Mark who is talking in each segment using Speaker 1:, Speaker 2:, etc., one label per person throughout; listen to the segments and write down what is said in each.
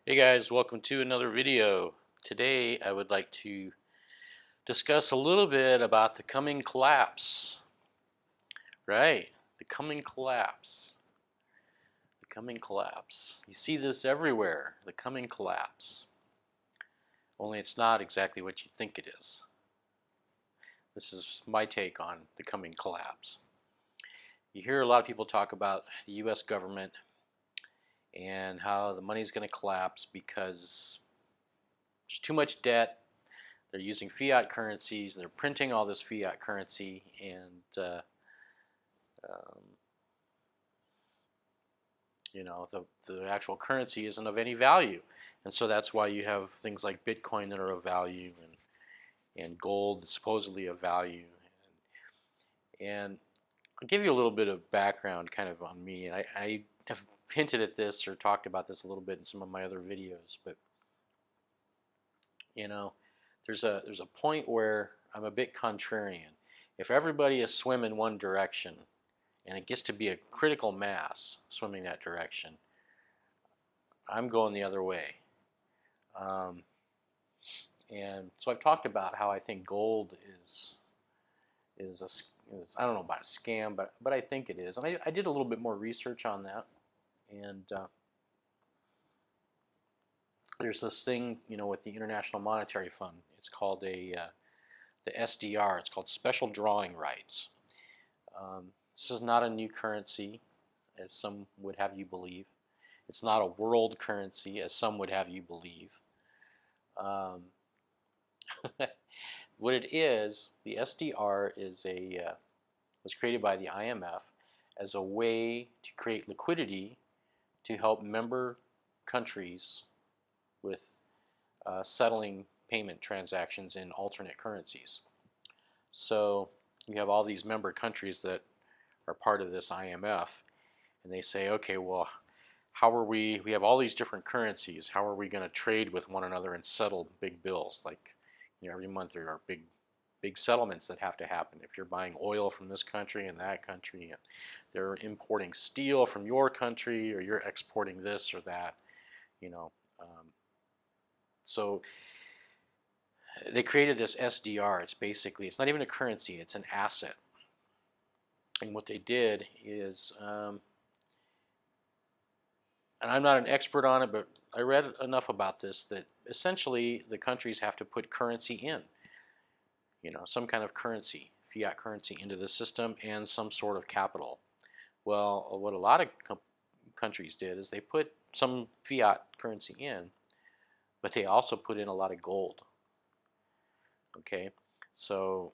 Speaker 1: Hey guys, welcome to another video. Today I would like to discuss a little bit about the coming collapse. Right, the coming collapse. The coming collapse. You see this everywhere, the coming collapse. Only it's not exactly what you think it is. This is my take on the coming collapse. You hear a lot of people talk about the US government and how the money's going to collapse because there's too much debt. They're using fiat currencies. They're printing all this fiat currency, and um, the actual currency isn't of any value. And so that's why you have things like Bitcoin that are of value, and gold that's supposedly of value. And I'll give you a little bit of background, kind of on me. And I have hinted at this or talked about this a little bit in some of my other videos, but you know, there's a point where I'm a bit contrarian. If everybody is swimming one direction, and it gets to be a critical mass swimming that direction, I'm going the other way. Um, and so I've talked about how I think gold is I don't know about a scam, but I think it is. And I did a little bit more research on that, and there's this thing, with the International Monetary Fund. It's called the SDR. It's called Special Drawing Rights. This is not a new currency, as some would have you believe. It's not a world currency, as some would have you believe. Um, what it is, the SDR was created by the IMF as a way to create liquidity to help member countries with settling payment transactions in alternate currencies. So you have all these member countries that are part of this IMF, and they say, okay, well, we have all these different currencies. How are we going to trade with one another and settle big bills? Like, every month there are big settlements that have to happen. If you're buying oil from this country and that country, and they're importing steel from your country, or you're exporting this or that, you know. So they created this SDR. It's not even a currency, it's an asset. And what they did is, and I'm not an expert on it, but I read enough about this that essentially the countries have to put currency in, some kind of currency, fiat currency into the system, and some sort of capital. Well, what a lot of countries did is they put some fiat currency in, but they also put in a lot of gold. Okay, so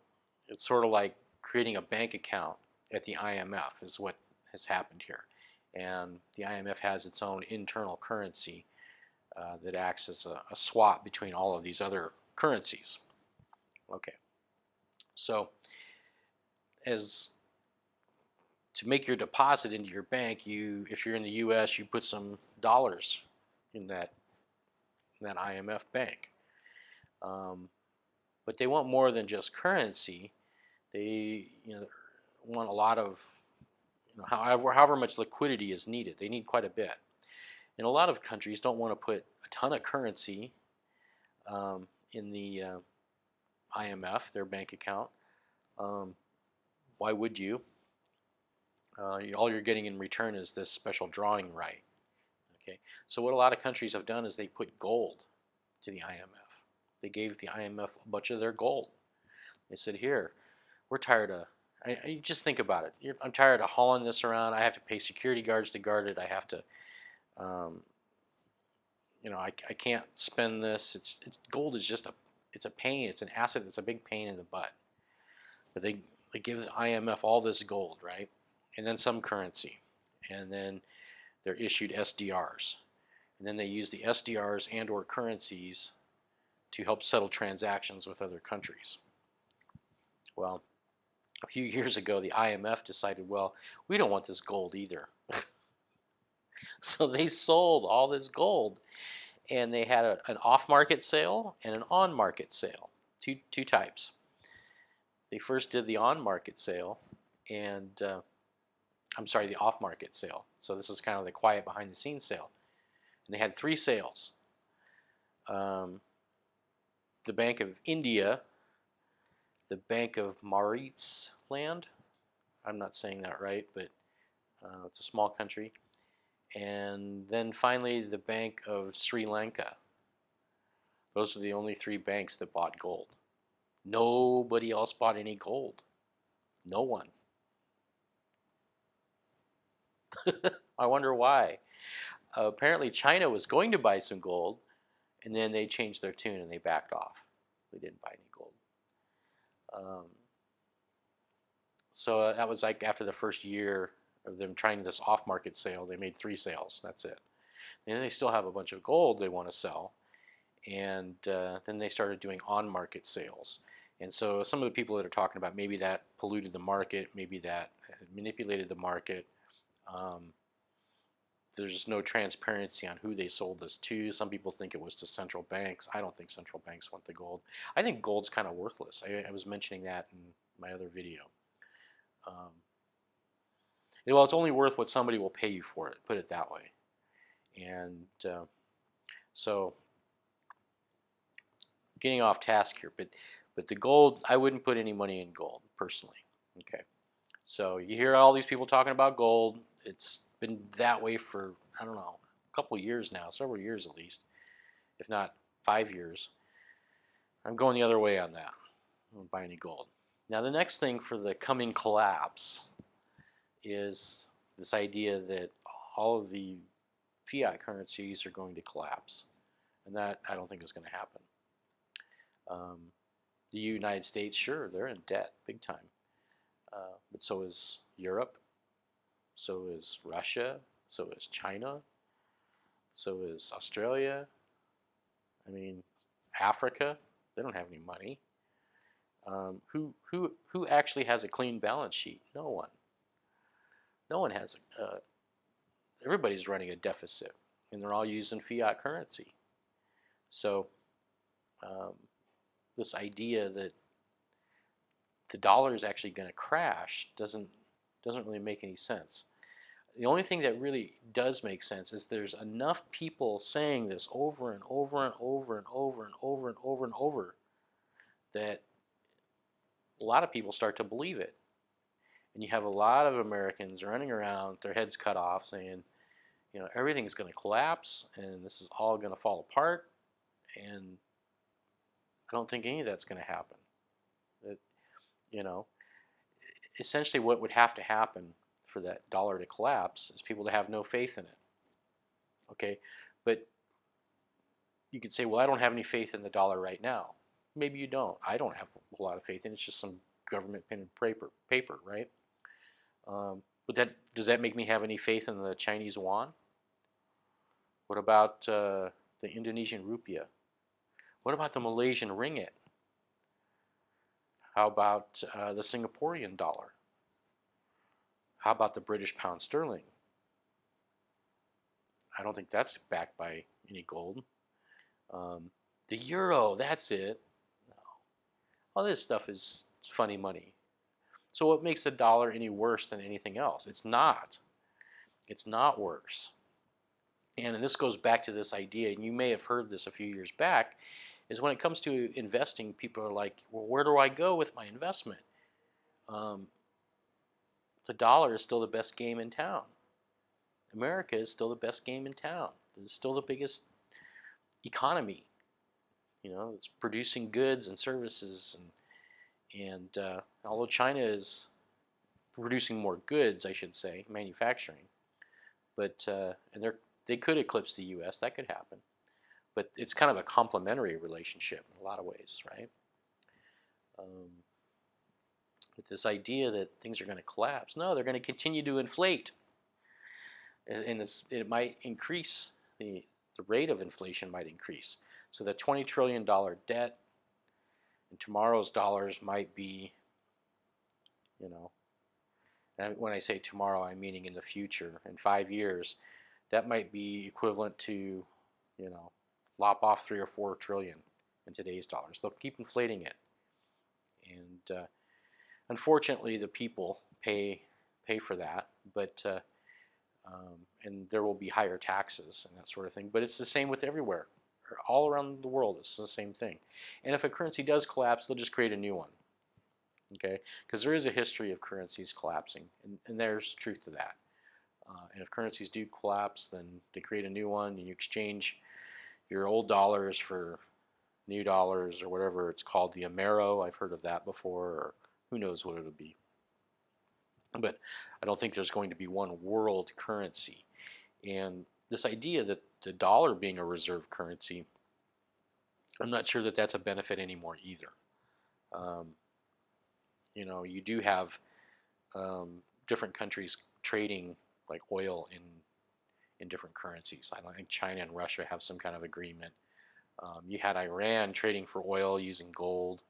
Speaker 1: it's sort of like creating a bank account at the IMF is what has happened here. And the IMF has its own internal currency that acts as a swap between all of these other currencies. Okay, so as to make your deposit into your bank, if you're in the U.S., you put some dollars in that IMF bank. But they want more than just currency. They want a lot of however much liquidity is needed. They need quite a bit. And a lot of countries don't want to put a ton of currency in the IMF, their bank account. Why would you? All you're getting in return is this special drawing right. Okay, so what a lot of countries have done is they put gold to the IMF. They gave the IMF a bunch of their gold. They said, "Here, we're tired of." I just think about it. I'm tired of hauling this around. I have to pay security guards to guard it. I have to, um, I can't spend this. Gold is just it's a pain. It's an asset. It's a big pain in the butt. But they give the IMF all this gold, right? And then some currency, and then they're issued SDRs, and then they use the SDRs and/or currencies to help settle transactions with other countries. Well, a few years ago, the IMF decided, well, we don't want this gold either. So they sold all this gold, and they had an off-market sale and an on-market sale, two types. They first did the on-market sale, and I'm sorry, the off-market sale. So this is kind of the quiet behind-the-scenes sale. And they had 3 sales. Um, the Bank of India, the Bank of Mauritius land. I'm not saying that right, but it's a small country. And then finally, the Bank of Sri Lanka. Those are the only three banks that bought gold. Nobody else bought any gold. No one. I wonder why. Apparently, China was going to buy some gold, and then they changed their tune and they backed off. They didn't buy any gold. Um, so that was like after the first year of them trying this off-market sale. They made 3 sales. That's it. And they still have a bunch of gold they want to sell, and then they started doing on-market sales. And so some of the people that are talking about maybe that polluted the market, maybe that manipulated the market. Um, there's no transparency on who they sold this to. Some people think it was to central banks. I don't think central banks want the gold. I think gold's kind of worthless. I was mentioning that in my other video. Um, well, it's only worth what somebody will pay you for it, put it that way. And so getting off task here, but the gold, I wouldn't put any money in gold personally. Okay, so you hear all these people talking about gold. It's been that way for, I don't know, a couple of years now, several years at least, if not 5 years. I'm going the other way on that. I don't buy any gold. Now the next thing for the coming collapse is this idea that all of the fiat currencies are going to collapse, and that I don't think is going to happen. The United States, sure, they're in debt big time, but so is Europe, so is Russia, so is China, so is Australia. I mean, Africa, they don't have any money. Who actually has a clean balance sheet? No one. No one has. Everybody's running a deficit, and they're all using fiat currency. So um, this idea that the dollar is actually going to crash doesn't really make any sense. The only thing that really does make sense is there's enough people saying this over and over and over and over and over and over and over that a lot of people start to believe it. And you have a lot of Americans running around with their heads cut off saying, you know, everything's going to collapse and this is all going to fall apart. And I don't think any of that's going to happen. It, you know, essentially what would have to happen for that dollar to collapse is people to have no faith in it. Okay, but you could say, well, I don't have any faith in the dollar right now. Maybe you don't. I don't have a lot of faith in it. It's just some government pen and paper, right? But does that make me have any faith in the Chinese yuan? What about the Indonesian rupiah? What about the Malaysian ringgit? How about the Singaporean dollar? How about the British pound sterling? I don't think that's backed by any gold. The euro, that's it. No. All this stuff is funny money. So what makes the dollar any worse than anything else? It's not. It's not worse. And this goes back to this idea, and you may have heard this a few years back, is when it comes to investing, people are like, well, where do I go with my investment? The dollar is still the best game in town. America is still the best game in town. It's still the biggest economy. You know, it's producing goods and services, and although China is producing more goods, I should say, manufacturing, but and they could eclipse the U.S. That could happen, but it's kind of a complementary relationship in a lot of ways, right? With this idea that things are going to collapse, no, they're going to continue to inflate, and it might increase the rate of inflation might increase. So the $20 trillion debt in tomorrow's dollars might be, you know, and when I say tomorrow, I'm meaning in the future, in 5 years, that might be equivalent to, you know, lop off 3 or 4 trillion in today's dollars. They'll keep inflating it, and unfortunately, the people pay for that, but and there will be higher taxes and that sort of thing. But it's the same with everywhere all around the world. It's the same thing. And if a currency does collapse, they'll just create a new one. Okay, because there is a history of currencies collapsing, and there's truth to that. And if currencies do collapse, then they create a new one, and you exchange your old dollars for new dollars or whatever it's called, the Amero. I've heard of that before, or who knows what it'll be. But I don't think there's going to be one world currency. And this idea that the dollar being a reserve currency, I'm not sure that that's a benefit anymore either. Um, you do have different countries trading like oil in different currencies. I don't think China and Russia have some kind of agreement. You had Iran trading for oil using gold.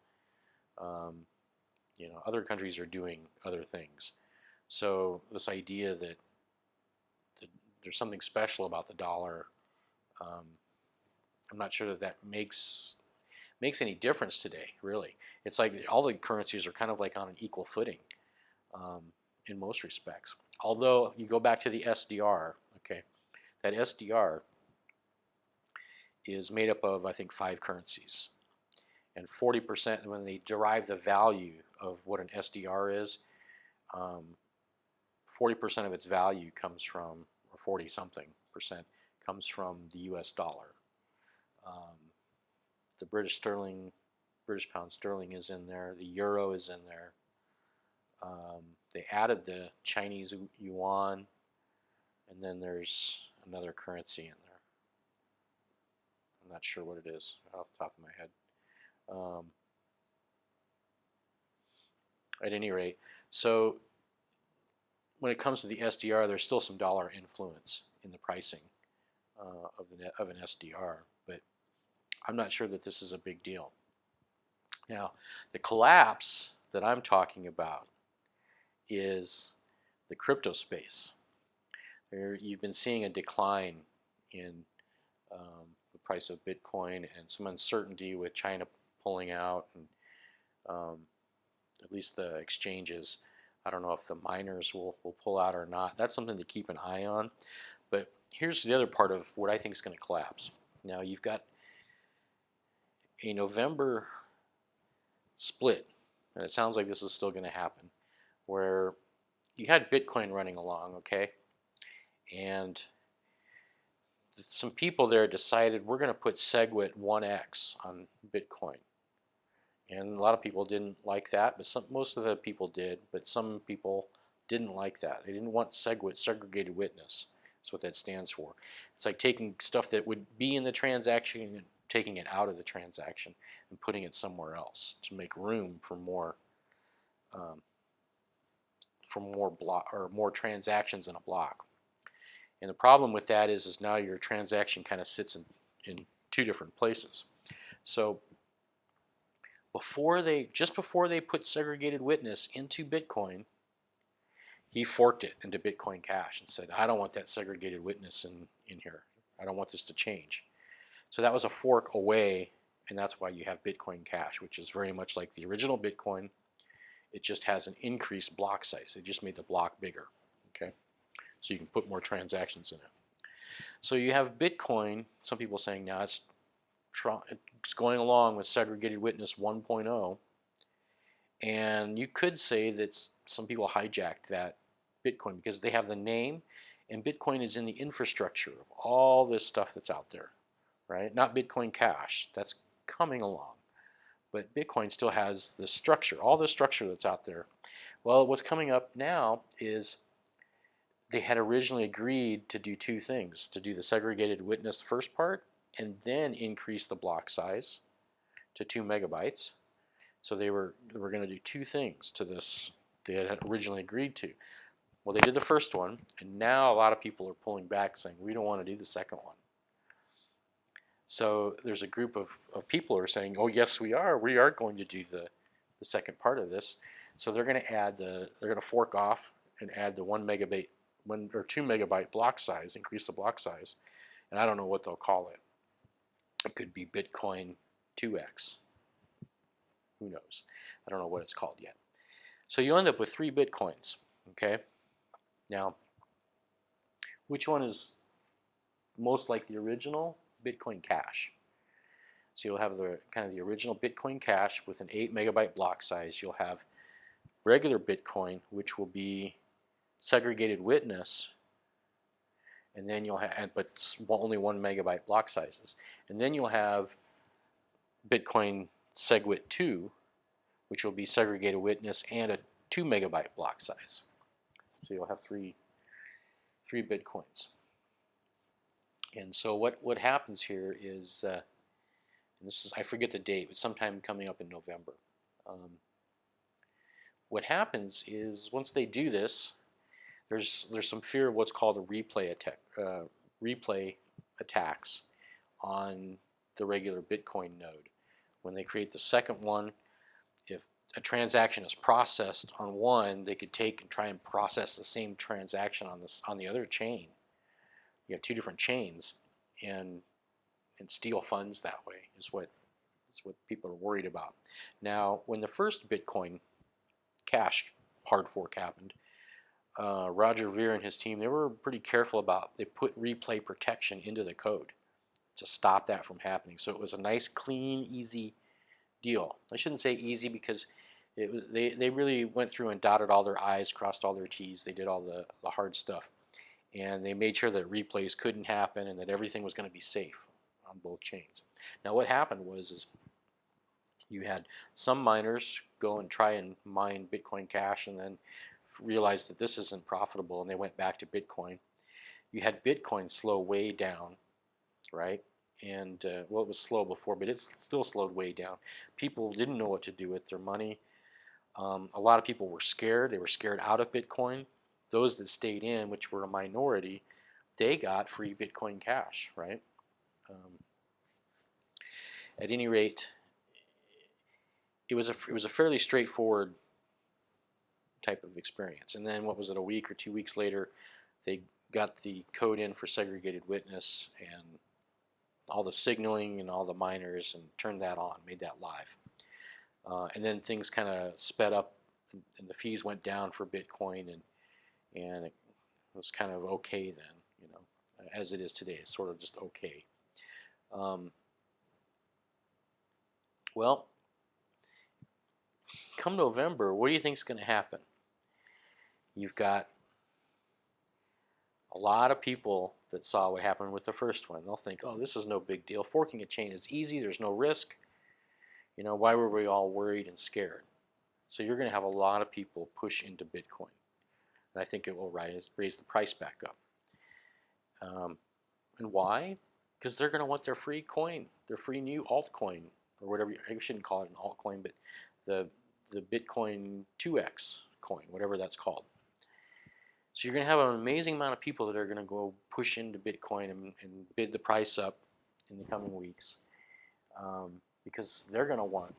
Speaker 1: Other countries are doing other things. So this idea that there's something special about the dollar, I'm not sure that makes any difference today, really. It's like all the currencies are kind of like on an equal footing in most respects. Although you go back to the SDR, okay, that SDR is made up of, I think, 5 currencies. And 40%, when they derive the value of what an SDR is, 40% of its value comes from, or 40 something percent, comes from the US dollar. The British pound sterling is in there, the euro is in there. They added the Chinese yuan, and then there's another currency in there. I'm not sure what it is off the top of my head. At any rate, so when it comes to the SDR, there's still some dollar influence in the pricing of an SDR, but I'm not sure that this is a big deal. Now, the collapse that I'm talking about is the crypto space. You've been seeing a decline in the price of Bitcoin and some uncertainty with China pulling out, and at least the exchanges. I don't know if the miners will pull out or not. That's something to keep an eye on. But here's the other part of what I think is going to collapse. Now, you've got a November split, and it sounds like this is still going to happen, where you had Bitcoin running along, okay? And some people there decided we're going to put SegWit 1x on Bitcoin. And a lot of people didn't like that, but most of the people did, but some people didn't like that. They didn't want SegWit, segregated witness. That's what that stands for. It's like taking stuff that would be in the transaction and taking it out of the transaction and putting it somewhere else to make room for more more transactions in a block. And the problem with that is now your transaction kind of sits in 2 different places. So just before they put segregated witness into Bitcoin, he forked it into Bitcoin Cash and said, I don't want that segregated witness in here. I don't want this to change. So that was a fork away, and that's why you have Bitcoin Cash, which is very much like the original Bitcoin. It just has an increased block size. They just made the block bigger, okay? So you can put more transactions in it. So you have Bitcoin, some people saying now it's going along with segregated witness 1.0, and you could say that some people hijacked that Bitcoin because they have the name, and Bitcoin is in the infrastructure of all this stuff that's out there, right? Not Bitcoin Cash, that's coming along, but Bitcoin still has the structure, all the structure that's out there. Well, what's coming up now is they had originally agreed to do 2 things, to do the segregated witness first part and then increase the block size to 2 megabytes. So they were going to do 2 things to this they had originally agreed to. Well, they did the first one, and now a lot of people are pulling back saying, we don't want to do the second one. So there's a group of people who are saying, oh yes, we are going to do the second part of this. So they're going to fork off and add the 1 or 2 megabyte block size, increase the block size, and I don't know what they'll call it. It could be Bitcoin 2x. Who knows? I don't know what it's called yet. So you end up with 3 Bitcoins, okay? Now, which one is most like the original? Bitcoin Cash. So you'll have the kind of the original Bitcoin Cash with an 8 megabyte block size. You'll have regular Bitcoin, which will be segregated witness, and then you'll have, but only 1 megabyte block sizes. And then you'll have Bitcoin SegWit 2, which will be segregated witness and a 2 megabyte block size. So you'll have three Bitcoins. And so what happens here is, and this is, I forget the date, but sometime coming up in November. What happens is once they do this, there's some fear of what's called a replay attacks on the regular Bitcoin node. When they create the second one, if a transaction is processed on one, they could take and try and process the same transaction on the other chain. You have two different chains, and steal funds that way is what people are worried about. Now, when the first Bitcoin Cash hard fork happened, Roger Ver and his team, they were pretty careful they put replay protection into the code to stop that from happening. So it was a nice, clean, easy deal. I shouldn't say easy because they really went through and dotted all their I's, crossed all their T's. They did all the hard stuff. And they made sure that replays couldn't happen and that everything was going to be safe on both chains. Now what happened was you had some miners go and try and mine Bitcoin Cash and then realized that this isn't profitable, and they went back to Bitcoin. You had Bitcoin slow way down, right? And well, it was slow before, but it's still slowed way down. People didn't know what to do with their money. A lot of people were scared. They were scared out of Bitcoin. Those that stayed in, which were a minority, they got free Bitcoin Cash, right? At any rate, it was a fairly straightforward type of experience. And then what was it, a week or 2 weeks later, they got the code in for segregated witness and all the signaling and all the miners and turned that on, made that live. And then things kind of sped up and the fees went down for Bitcoin, and it was kind of okay then, you know, as it is today. It's sort of just okay. Well, come November, what do you think is going to happen? You've got a lot of people that saw what happened with the first one. They'll think, oh, this is no big deal. Forking a chain is easy. There's no risk. You know, why were we all worried and scared? So you're going to have a lot of people push into Bitcoin. And I think it will raise the price back up. And why? Because they're going to want their free coin, their free new altcoin, or whatever. I shouldn't call it an altcoin, but the Bitcoin 2x coin, whatever that's called. So you're going to have an amazing amount of people that are going to go push into Bitcoin and bid the price up in the coming weeks, because they're going to want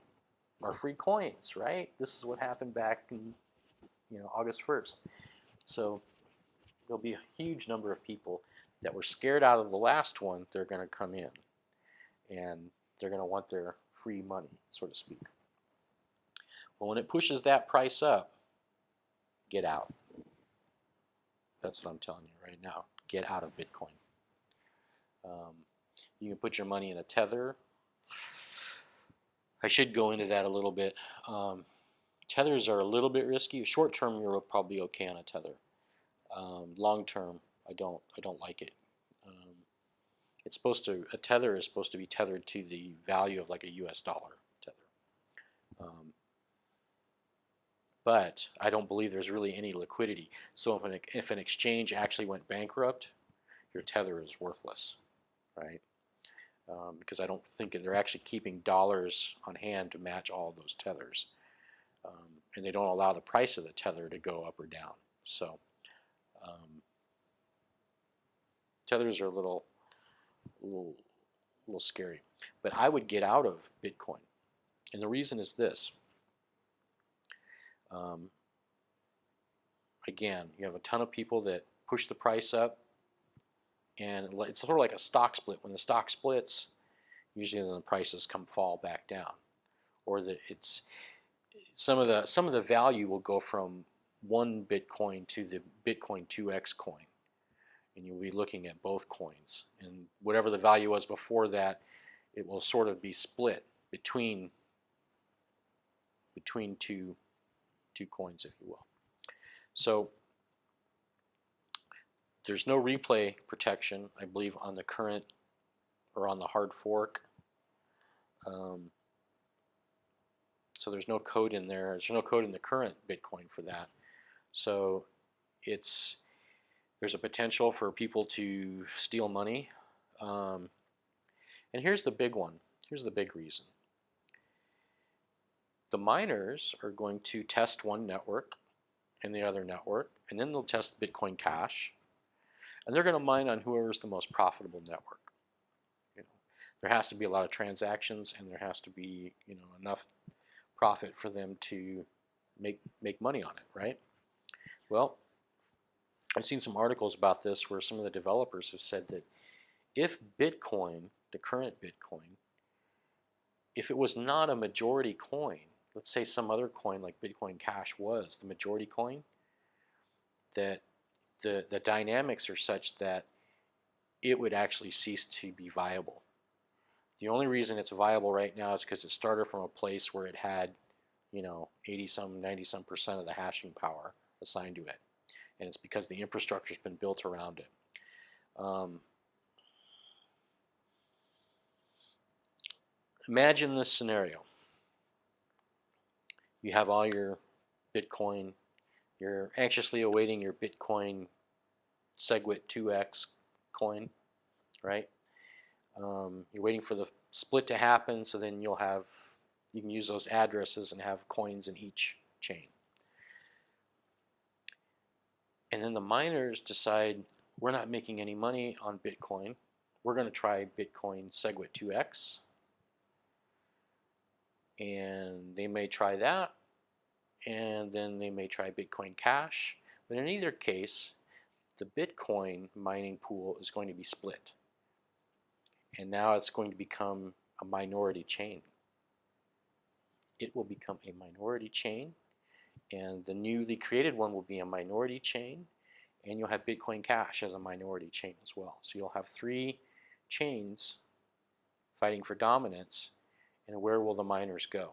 Speaker 1: our free coins, right? This is what happened back in, you know, August 1st. So there'll be a huge number of people that were scared out of the last one. They're going to come in, and they're going to want their free money, so to speak. Well, when it pushes that price up, get out. That's what I'm telling you right now. Get out of Bitcoin. You can put your money in a Tether. I should go into that a little bit. Tethers are a little bit risky. Short term, you're probably okay on a Tether. Long term, I don't like it. A Tether is supposed to be tethered to the value of like a US dollar Tether. But I don't believe there's really any liquidity. So if an exchange actually went bankrupt, your Tether is worthless, right? Because I don't think they're actually keeping dollars on hand to match all of those Tethers. And they don't allow the price of the Tether to go up or down. So Tethers are a little scary. But I would get out of Bitcoin. And the reason is this. Again, you have a ton of people that push the price up, and it's sort of like a stock split. When the stock splits, usually then the prices fall back down, or it's some of the value will go from one Bitcoin to the Bitcoin 2x coin, and you'll be looking at both coins, and whatever the value was before that, it will sort of be split between two coins, if you will. So there's no replay protection, I believe, on the current or on the hard fork. So there's no code in there. There's no code in the current Bitcoin for that. So there's a potential for people to steal money. And here's the big one. Here's the big reason. The miners are going to test one network and the other network, and then they'll test Bitcoin Cash, and they're going to mine on whoever's the most profitable network. You know, there has to be a lot of transactions, and there has to be, you know, enough profit for them to make money on it, right? Well, I've seen some articles about this where some of the developers have said that if Bitcoin, the current Bitcoin, if it was not a majority coin, let's say some other coin like Bitcoin Cash was the majority coin, that the dynamics are such that it would actually cease to be viable. The only reason it's viable right now is because it started from a place where it had, you know, 80-some, 90-some% of the hashing power assigned to it. And it's because the infrastructure's been built around it. Imagine this scenario. You have all your Bitcoin. You're anxiously awaiting your Bitcoin SegWit 2x coin, right? You're waiting for the split to happen, so then you can use those addresses and have coins in each chain. And then the miners decide, we're not making any money on Bitcoin. We're going to try Bitcoin SegWit 2x. And they may try that, and then they may try Bitcoin Cash. But in either case, the Bitcoin mining pool is going to be split. And now it's going to become a minority chain. It will become a minority chain, and the newly created one will be a minority chain, and you'll have Bitcoin Cash as a minority chain as well. So you'll have 3 chains fighting for dominance, and where will the miners go?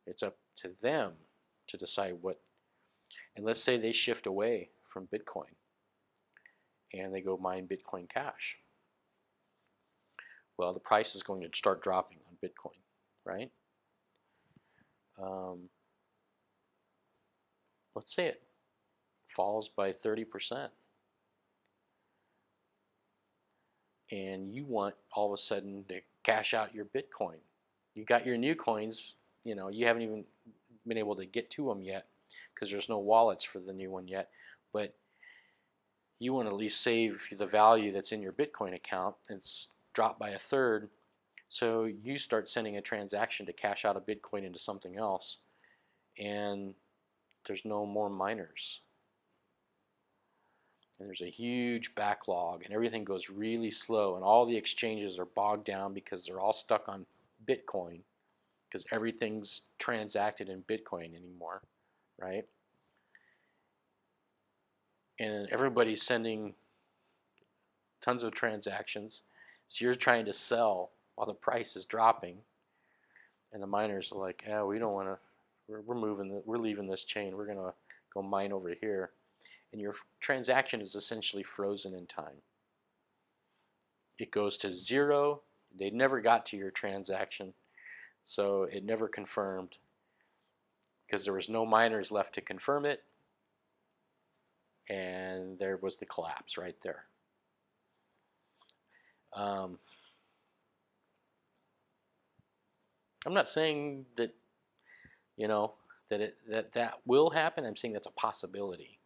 Speaker 1: It's up to them to decide what, and let's say they shift away from Bitcoin and they go mine Bitcoin Cash. Well, the price is going to start dropping on Bitcoin, right? Let's say it falls by 30%. And you want all of a sudden to cash out your Bitcoin. You got your new coins, you know, you haven't even been able to get to them yet because there's no wallets for the new one yet, but you want to at least save the value that's in your Bitcoin account. It's dropped by 1/3, so you start sending a transaction to cash out a Bitcoin into something else, and there's no more miners. And there's a huge backlog, and everything goes really slow, and all the exchanges are bogged down because they're all stuck on Bitcoin, because everything's transacted in Bitcoin anymore, right? And everybody's sending tons of transactions, so you're trying to sell while the price is dropping, and the miners are like, "Yeah, we don't want to. We're leaving this chain. We're gonna go mine over here." And your transaction is essentially frozen in time. It goes to 0. They never got to your transaction, so it never confirmed because there was no miners left to confirm it, and there was the collapse right there. I'm not saying that, you know, that will happen. I'm saying that's a possibility.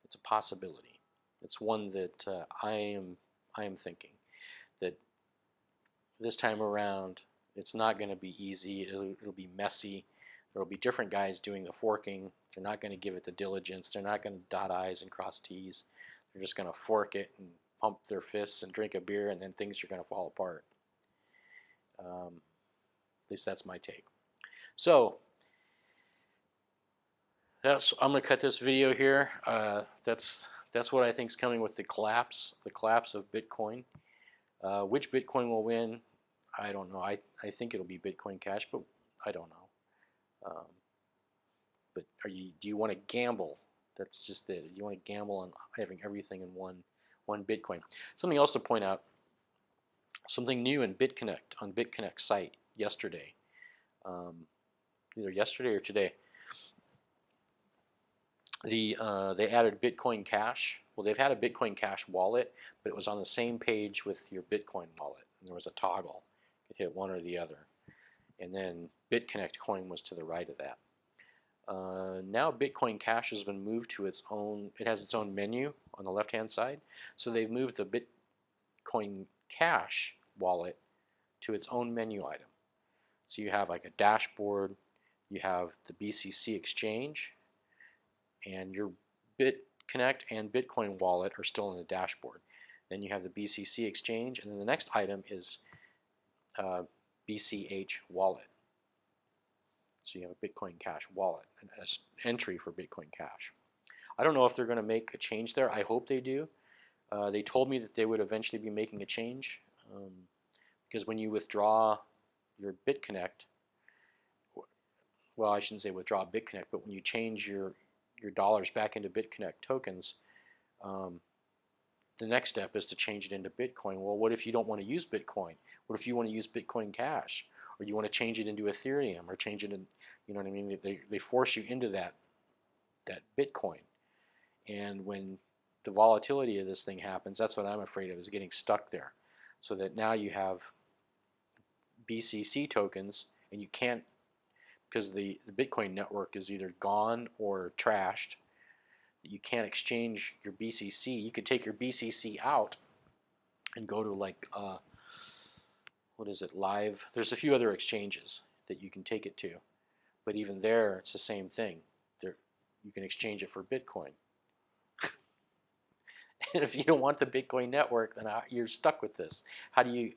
Speaker 1: It's a possibility. It's one that I am thinking that this time around it's not going to be easy. It'll be messy. There will be different guys doing the forking. They're not going to give it the diligence. They're not going to dot I's and cross T's. They're just going to fork it and pump their fists and drink a beer, and then things are going to fall apart. At least that's my take. So I'm going to cut this video here. That's what I think is coming with the collapse of Bitcoin. Which Bitcoin will win? I don't know. I think it'll be Bitcoin Cash, but I don't know. But do you want to gamble? That's just it. You want to gamble on having everything in one Bitcoin. Something else to point out. Something new in BitConnect on BitConnect site yesterday. Either yesterday or today. They added Bitcoin Cash. Well, they've had a Bitcoin Cash wallet, but it was on the same page with your Bitcoin wallet. And there was a toggle. You could hit one or the other. And then BitConnect coin was to the right of that. Now Bitcoin Cash has been moved to its own, it has its own menu on the left-hand side. So they've moved the Bitcoin Cash wallet to its own menu item. So you have like a dashboard, you have the BCC exchange, and your BitConnect and Bitcoin wallet are still in the dashboard. Then you have the BCC exchange, and then the next item is BCH wallet. So you have a Bitcoin Cash wallet, an entry for Bitcoin Cash. I don't know if they're going to make a change there. I hope they do. They told me that they would eventually be making a change because when you withdraw your BitConnect, well, I shouldn't say withdraw BitConnect, but when you change your dollars back into BitConnect tokens, the next step is to change it into Bitcoin. Well, what if you don't want to use Bitcoin? What if you want to use Bitcoin Cash? Or you want to change it into Ethereum or change it in, you know what I mean? They force you into that Bitcoin. And when the volatility of this thing happens, that's what I'm afraid of, is getting stuck there. So that now you have BCC tokens and you can't, because the Bitcoin network is either gone or trashed, you can't exchange your BCC. You could take your BCC out and go to like, what is it, Live? There's a few other exchanges that you can take it to. But even there, it's the same thing. You can exchange it for Bitcoin. And if you don't want the Bitcoin network, then you're stuck with this. How do you,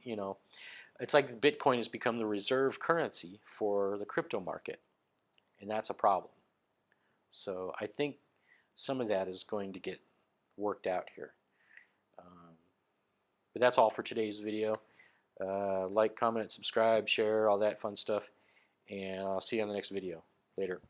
Speaker 1: it's like Bitcoin has become the reserve currency for the crypto market. And that's a problem. So I think some of that is going to get worked out here. But that's all for today's video. Like, comment, subscribe, share, all that fun stuff. And I'll see you on the next video. Later.